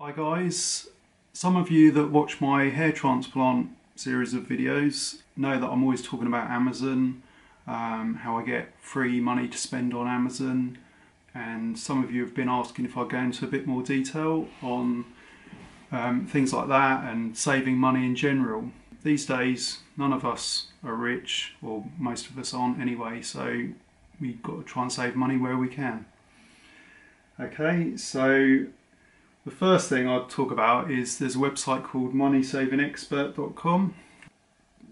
Hi guys, some of you that watch my hair transplant series of videos know that I'm always talking about Amazon, how I get free money to spend on Amazon, and some of you have been asking if I go into a bit more detail on things like that and saving money in general. These days none of us are rich, or most of us aren't anyway, so we've got to try and save money where we can. Okay, so the first thing I'd talk about is there's a website called moneysavingexpert.com,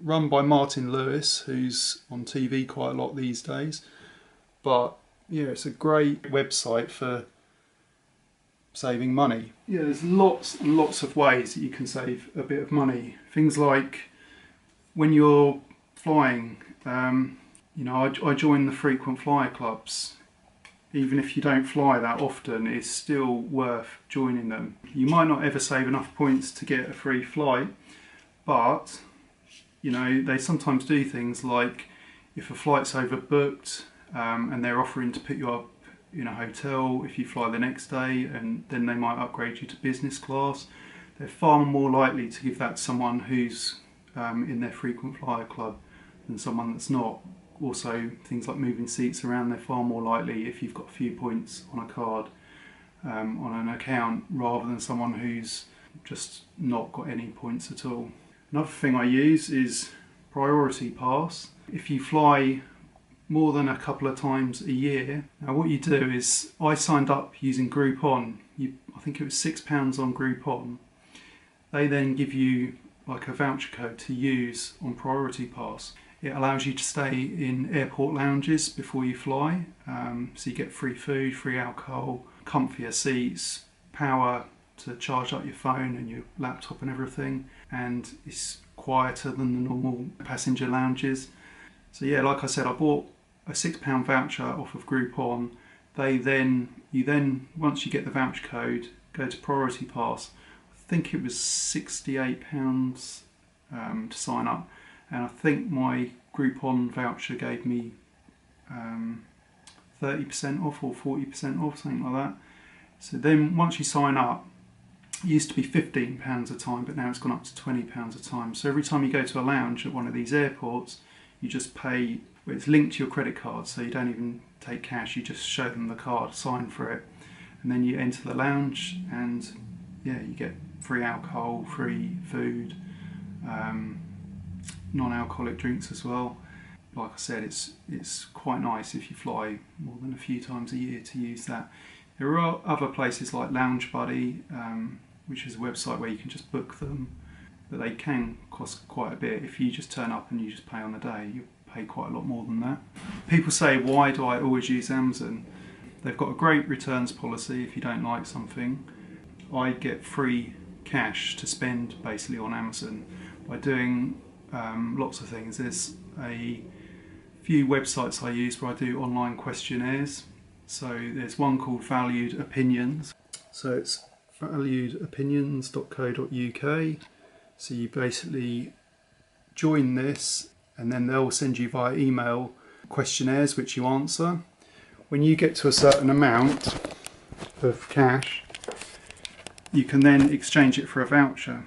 run by Martin Lewis, who's on TV quite a lot these days. But yeah, it's a great website for saving money. Yeah, there's lots and lots of ways that you can save a bit of money. Things like when you're flying, I join the frequent flyer clubs. Even if you don't fly that often, it's still worth joining them. You might not ever save enough points to get a free flight, but they sometimes do things like if a flight's overbooked and they're offering to put you up in a hotel if you fly the next day, and then they might upgrade you to business class, they're far more likely to give that to someone who's in their frequent flyer club than someone that's not. Also, things like moving seats around, they're far more likely if you've got a few points on a card, on an account, rather than someone who's just not got any points at all. Another thing I use is Priority Pass. If you fly more than a couple of times a year, now what you do is, I signed up using Groupon. I think it was £6 on Groupon. They then give you like a voucher code to use on Priority Pass. It allows you to stay in airport lounges before you fly, so you get free food, free alcohol, comfier seats, power to charge up your phone and your laptop and everything, and it's quieter than the normal passenger lounges. So yeah, like I said, I bought a £6 voucher off of Groupon. You then, once you get the voucher code, go to Priority Pass. I think it was £68 to sign up. And I think my Groupon voucher gave me 30% off or 40% off, something like that. So then once you sign up, it used to be £15 a time, but now it's gone up to £20 a time. So every time you go to a lounge at one of these airports, you just pay, well, it's linked to your credit card, so you don't even take cash, you just show them the card, sign for it, and then you enter the lounge, and yeah, you get free alcohol, free food, non-alcoholic drinks as well. Like I said, it's quite nice if you fly more than a few times a year to use that. There are other places like Lounge Buddy, which is a website where you can just book them, but they can cost quite a bit. If you just turn up and you just pay on the day, you pay quite a lot more than that. People say, why do I always use Amazon? They've got a great returns policy if you don't like something. I get free cash to spend basically on Amazon by doing lots of things. There's a few websites I use where I do online questionnaires. So there's one called Valued Opinions. So it's valuedopinions.co.uk. So you basically join this, and then they'll send you via email questionnaires which you answer. When you get to a certain amount of cash, you can then exchange it for a voucher.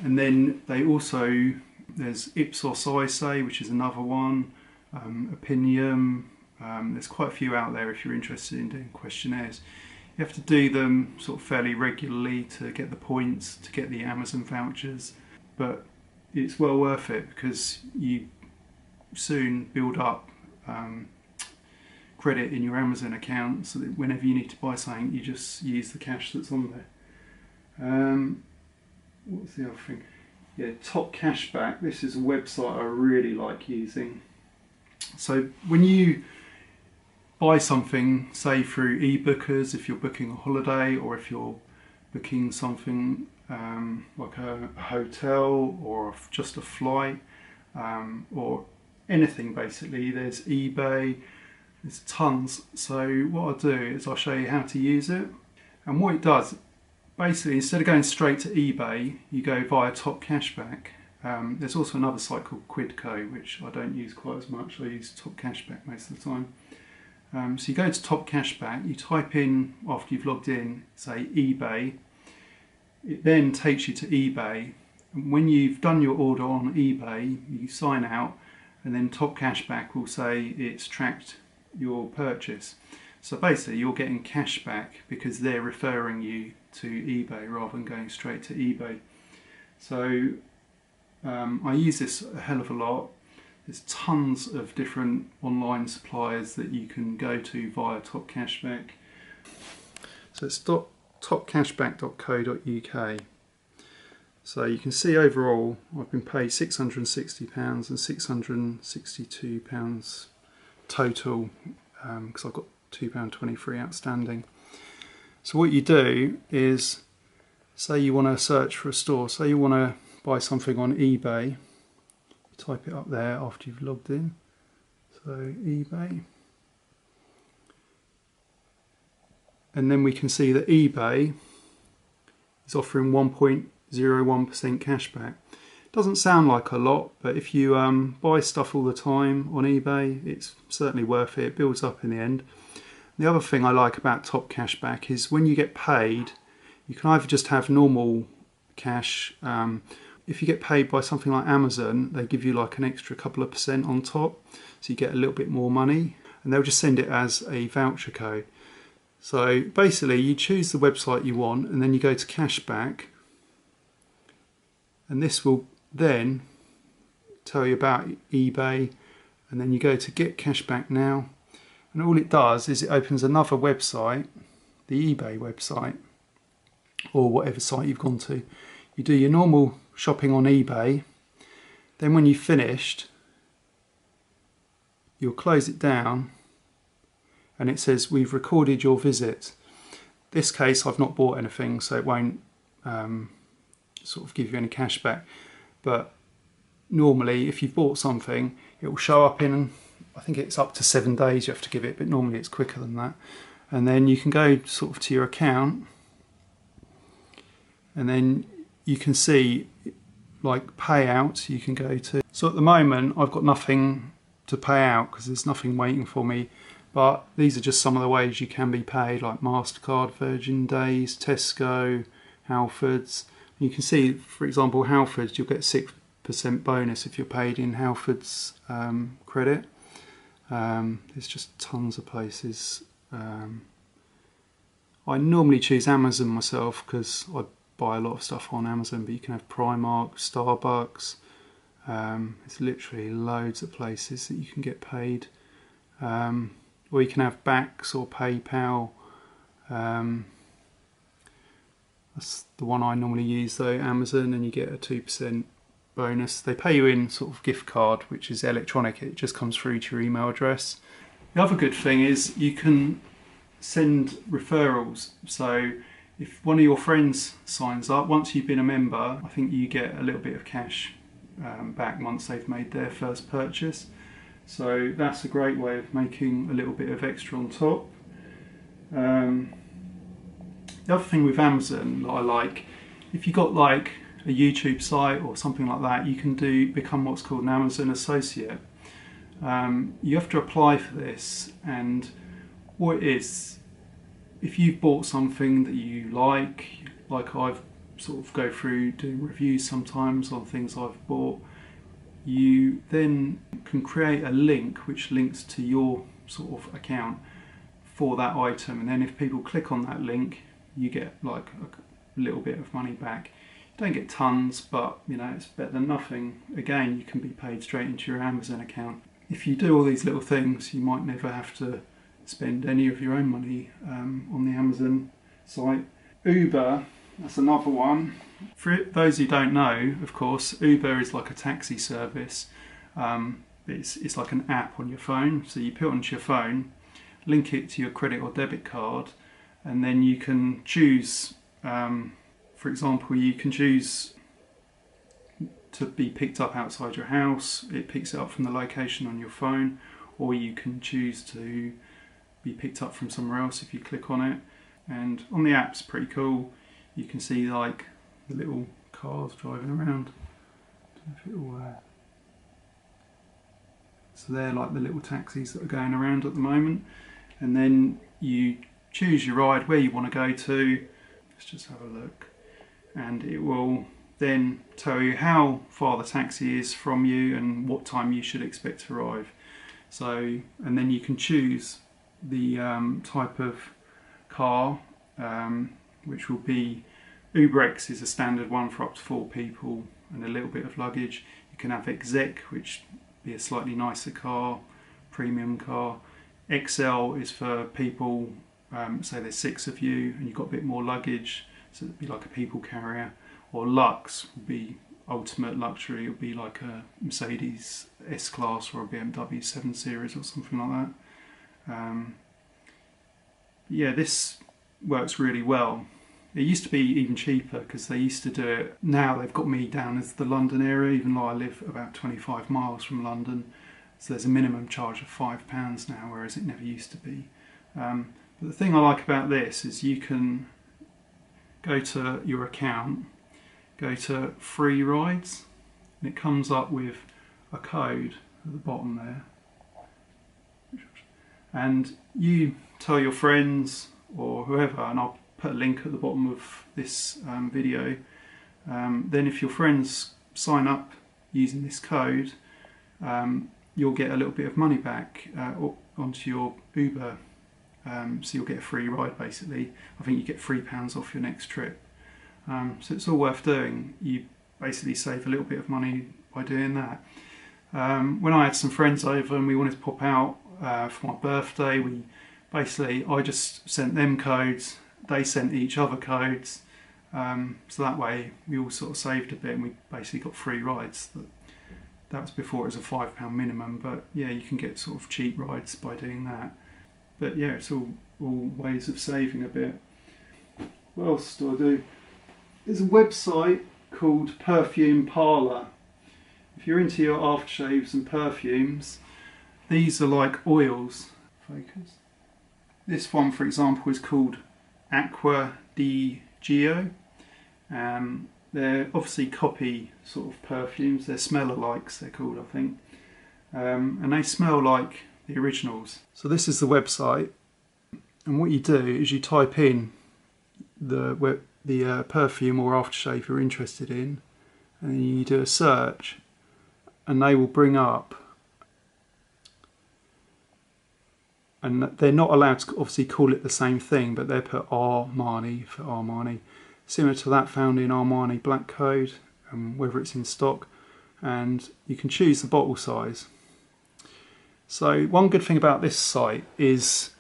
And then they also, there's Ipsos Say, which is another one, Opinium, there's quite a few out there if you're interested in doing questionnaires. You have to do them sort of fairly regularly to get the points, to get the Amazon vouchers, but it's well worth it because you soon build up credit in your Amazon account, so that whenever you need to buy something, you just use the cash that's on there. What's the other thing? Yeah, Top Cashback. This is a website I really like using. So when you buy something, say through eBookers, if you're booking a holiday or if you're booking something like a hotel or just a flight or anything basically, there's eBay, there's tons. So what I'll do is I'll show you how to use it. And what it does, basically, instead of going straight to eBay, you go via Top Cashback. There's also another site called Quidco, which I don't use quite as much. I use Top Cashback most of the time. So you go to Top Cashback, you type in, after you've logged in, say eBay. It then takes you to eBay. And when you've done your order on eBay, you sign out, and then Top Cashback will say it's tracked your purchase. So basically you're getting cash back because they're referring you to eBay rather than going straight to eBay. So I use this a hell of a lot. There's tons of different online suppliers that you can go to via Top Cashback. So it's topcashback.co.uk. So you can see overall I've been paid £660 and £662 total because I've got £2.23 outstanding. So what you do is, say you want to search for a store, say you want to buy something on eBay, you type it up there after you've logged in, so eBay, and then we can see that eBay is offering 1.01% cashback. Doesn't sound like a lot, but if you buy stuff all the time on eBay, it's certainly worth it. It builds up in the end. The other thing I like about Top Cashback is when you get paid, you can either just have normal cash. If you get paid by something like Amazon, they give you like an extra couple of % on top, so you get a little bit more money, and they'll just send it as a voucher code. So basically you choose the website you want, and then you go to Cashback, and this will then tell you about eBay, and then you go to Get Cashback Now, and all it does is it opens another website, the eBay website, or whatever site you've gone to. You do your normal shopping on eBay, then when you've finished, you'll close it down, and it says we've recorded your visit. In this case I've not bought anything, so it won't sort of give you any cash back, but normally if you've bought something it will show up in, I think it's up to 7 days you have to give it, but normally it's quicker than that. And then you can go sort of to your account, and then you can see like payout you can go to. So at the moment I've got nothing to pay out because there's nothing waiting for me, but these are just some of the ways you can be paid, like MasterCard, Virgin Days, Tesco, Halfords. You can see, for example, Halfords, you'll get 6% bonus if you're paid in Halfords credit. There's just tons of places. I normally choose Amazon myself because I buy a lot of stuff on Amazon, but you can have Primark, Starbucks. It's literally loads of places that you can get paid. Or you can have Bax or PayPal. That's the one I normally use though, Amazon, and you get a 2% bonus. They pay you in sort of gift card, which is electronic. It just comes through to your email address. The other good thing is you can send referrals. So if one of your friends signs up, once you've been a member, I think you get a little bit of cash back once they've made their first purchase. So that's a great way of making a little bit of extra on top. The other thing with Amazon that I like, if you've got like a YouTube site or something like that, you can become what's called an Amazon associate. You have to apply for this, and what it is, if you've bought something that you like I've sort of go through doing reviews sometimes on things I've bought, you then can create a link which links to your sort of account for that item, and then if people click on that link you get like a little bit of money back. You don't get tons, but you know, it's better than nothing. Again, you can be paid straight into your Amazon account. If you do all these little things, you might never have to spend any of your own money on the Amazon site. Uber, that's another one. For those who don't know, of course, Uber is like a taxi service. It's like an app on your phone, so you put it onto your phone, link it to your credit or debit card, and then you can choose, for example, you can choose to be picked up outside your house. It picks it up from the location on your phone, or you can choose to be picked up from somewhere else if you click on it. And on the app's pretty cool. You can see like the little cars driving around. Don't know if it'll, so they're like the little taxis that are going around at the moment. and then you choose your ride, where you want to go to. Let's just have a look, and it will then tell you how far the taxi is from you and what time you should expect to arrive. So, and then you can choose the type of car, which will be UberX is a standard one for up to 4 people and a little bit of luggage. You can have Exec, which be a slightly nicer car, premium car. XL is for people, say there's 6 of you and you've got a bit more luggage, so it'd be like a people carrier. Or Lux would be ultimate luxury, it would be like a Mercedes S-Class or a BMW 7 Series or something like that. Yeah, this works really well. It used to be even cheaper because they used to do it. Now they've got me down as the London area, even though I live about 25 miles from London. So there's a minimum charge of £5 now, whereas it never used to be. But the thing I like about this is you can go to your account, go to free rides, and it comes up with a code at the bottom there. And you tell your friends or whoever, and I'll put a link at the bottom of this video. Then if your friends sign up using this code, you'll get a little bit of money back onto your Uber. So you'll get a free ride basically. I think you get £3 off your next trip. So it's all worth doing. You basically save a little bit of money by doing that. When I had some friends over and we wanted to pop out for my birthday, I just sent them codes, they sent each other codes, so that way we all sort of saved a bit and we basically got free rides. That was before it was a £5 minimum, but yeah, you can get sort of cheap rides by doing that. But yeah, it's all ways of saving a bit. What else do I do? There's a website called Perfume Parlour. If you're into your aftershaves and perfumes, these are like oils. Focus. This one, for example, is called Aqua di Gio. They're obviously copy sort of perfumes. They're smell-alikes, they're called, I think. And they smell like the originals. So this is the website, and what you do is you type in the perfume or aftershave you're interested in, and then you do a search, and they will bring up, and they're not allowed to obviously call it the same thing, but they put Armani for Armani, similar to that found in Armani Black Code, whether it's in stock, and you can choose the bottle size. So one good thing about this site is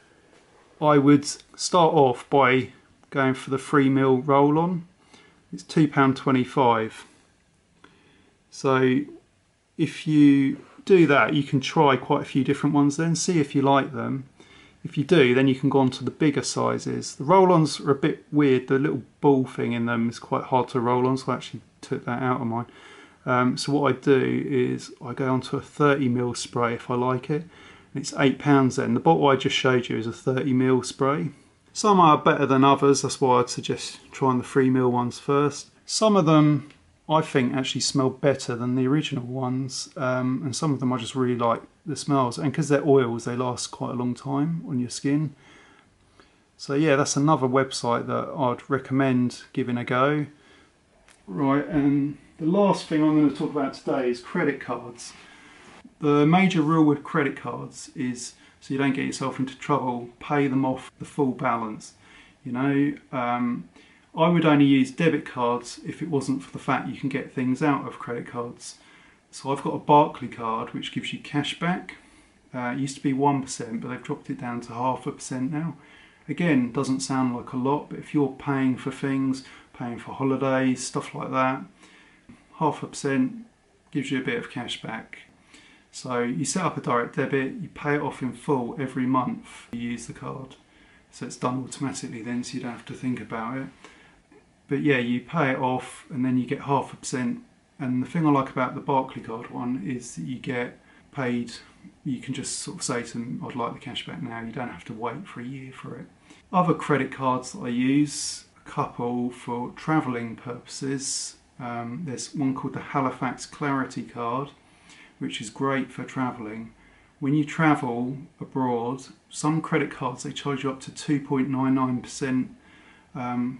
I would start off by going for the 3ml roll-on. It's £2.25. So if you do that, you can try quite a few different ones then, see if you like them. If you do, then you can go on to the bigger sizes. The roll-ons are a bit weird. The little ball thing in them is quite hard to roll on, so I actually took that out of mine. So what I do is I go on to a 30ml spray if I like it. And it's £8 then. The bottle I just showed you is a 30ml spray. Some are better than others, that's why I'd suggest trying the 3ml ones first. Some of them I think actually smell better than the original ones, and some of them I just really like the smells, and because they're oils they last quite a long time on your skin. So yeah, that's another website that I'd recommend giving a go. Right, and the last thing I'm going to talk about today is credit cards. The major rule with credit cards is, so you don't get yourself into trouble, pay them off the full balance. You know, I would only use debit cards if it wasn't for the fact you can get things out of credit cards. So I've got a Barclays card which gives you cash back. It used to be 1%, but they've dropped it down to 0.5% now. Again, doesn't sound like a lot, but if you're paying for things, paying for holidays, stuff like that, 0.5% gives you a bit of cash back. So you set up a direct debit, you pay it off in full every month you use the card. So it's done automatically then, so you don't have to think about it. But yeah, you pay it off and then you get 0.5%. And the thing I like about the Barclays card one is that you get paid, you can just sort of say to them, I'd like the cash back now, you don't have to wait for a year for it. Other credit cards that I use, a couple for travelling purposes. There's one called the Halifax Clarity card, which is great for travelling. When you travel abroad, some credit cards, they charge you up to 2.99%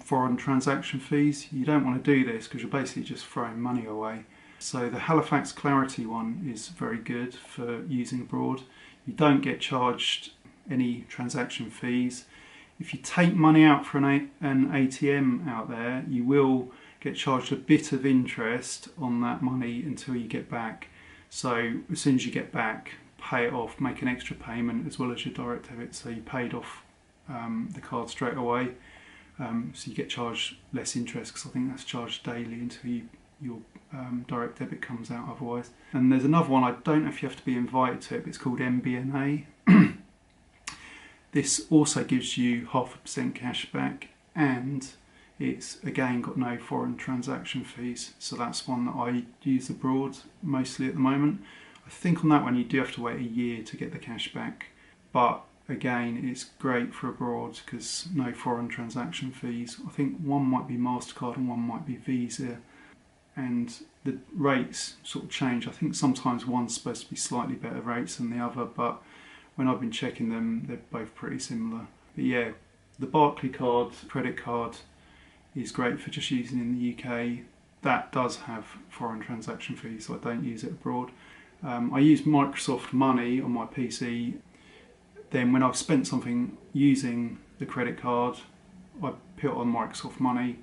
foreign transaction fees. You don't want to do this because you're basically just throwing money away. So the Halifax Clarity one is very good for using abroad. You don't get charged any transaction fees. If you take money out for an ATM out there, you will get charged a bit of interest on that money until you get back. So as soon as you get back, pay it off, make an extra payment as well as your direct debit, so you paid off the card straight away. So you get charged less interest, because I think that's charged daily until your direct debit comes out otherwise. And there's another one, I don't know if you have to be invited to it, but it's called MBNA. This also gives you 0.5% cash back, and it's again got no foreign transaction fees. So that's one that I use abroad mostly at the moment. I think on that one you do have to wait a year to get the cash back, but again it's great for abroad because no foreign transaction fees. I think one might be MasterCard and one might be Visa, and the rates sort of change. I think sometimes one's supposed to be slightly better rates than the other, but when I've been checking them, they're both pretty similar. But yeah, the Barclays card, credit card, is great for just using in the UK. That does have foreign transaction fees, so I don't use it abroad. I use Microsoft Money on my PC. Then when I've spent something using the credit card, I put it on Microsoft Money,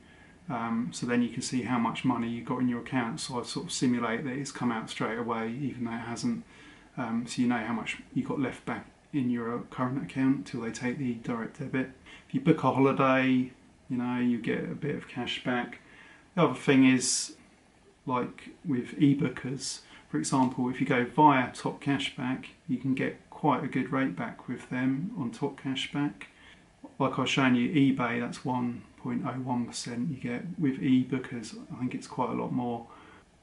so then you can see how much money you've got in your account. So I sort of simulate that it's come out straight away, even though it hasn't. So you know how much you got left back in your current account until they take the direct debit. If you book a holiday, you know, you get a bit of cash back. The other thing is, like with ebookers, for example, if you go via Top Cashback, you can get quite a good rate back with them on Top Cashback. Like I was showing you, eBay, that's 1.01% you get. With ebookers, I think it's quite a lot more.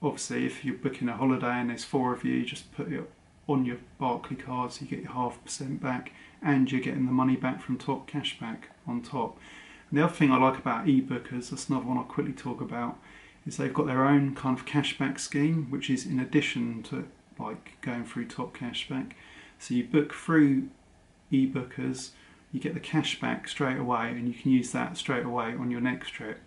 Obviously, if you're booking a holiday and there's 4 of you, you just put it on your Barclays card, so you get your 0.5% back, and you're getting the money back from Top Cashback on top. And the other thing I like about ebookers, that's another one I'll quickly talk about, is they've got their own kind of cashback scheme, which is in addition to like going through Top Cashback. So you book through ebookers, you get the cashback straight away, and you can use that straight away on your next trip.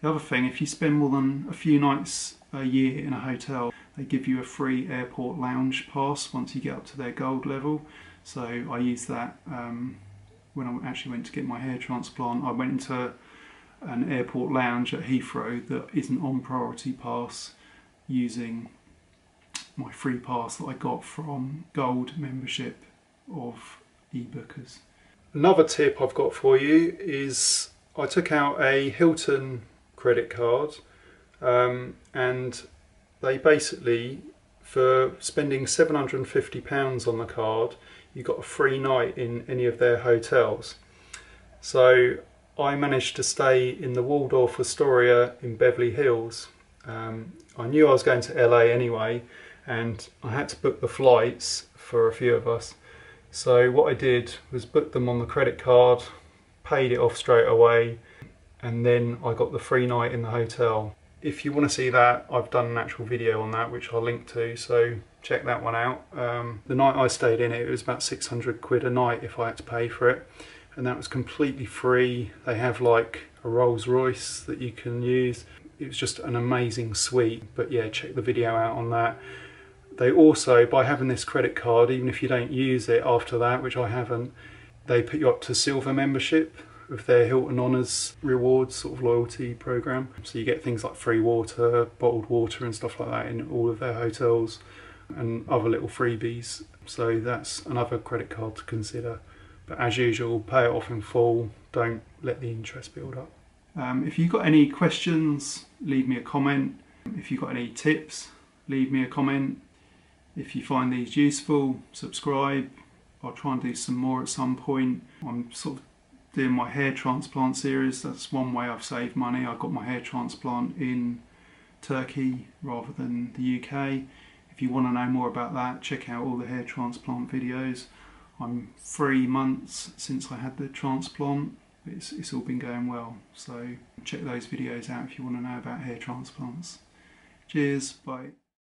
The other thing, if you spend more than a few nights a year in a hotel, they give you a free airport lounge pass once you get up to their gold level. So I used that when I actually went to get my hair transplant. I went into an airport lounge at Heathrow that isn't on priority pass, using my free pass that I got from gold membership of ebookers. Another tip I've got for you is I took out a Hilton credit card, and they basically, for spending £750 on the card, you got a free night in any of their hotels. So I managed to stay in the Waldorf Astoria in Beverly Hills. I knew I was going to LA anyway, and I had to book the flights for a few of us. So what I did was book them on the credit card, paid it off straight away, and then I got the free night in the hotel. If you want to see that, I've done an actual video on that which I'll link to, so check that one out. The night I stayed in it was about 600 quid a night if I had to pay for it, and that was completely free. They have like a Rolls Royce that you can use. It was just an amazing suite, but yeah, check the video out on that. They also, by having this credit card, even if you don't use it after that, which I haven't, they put you up to silver membership with their Hilton Honors rewards sort of loyalty program. So you get things like free water, bottled water and stuff like that in all of their hotels, and other little freebies. So that's another credit card to consider. But as usual, pay it off in full, don't let the interest build up. If you've got any questions, leave me a comment. If you've got any tips, leave me a comment. If you find these useful, subscribe. I'll try and do some more at some point. I'm sort of doing my hair transplant series. That's one way I've saved money. I got my hair transplant in Turkey rather than the UK. If you want to know more about that, check out all the hair transplant videos. I'm 3 months since I had the transplant. It's all been going well. So check those videos out if you want to know about hair transplants. Cheers, bye.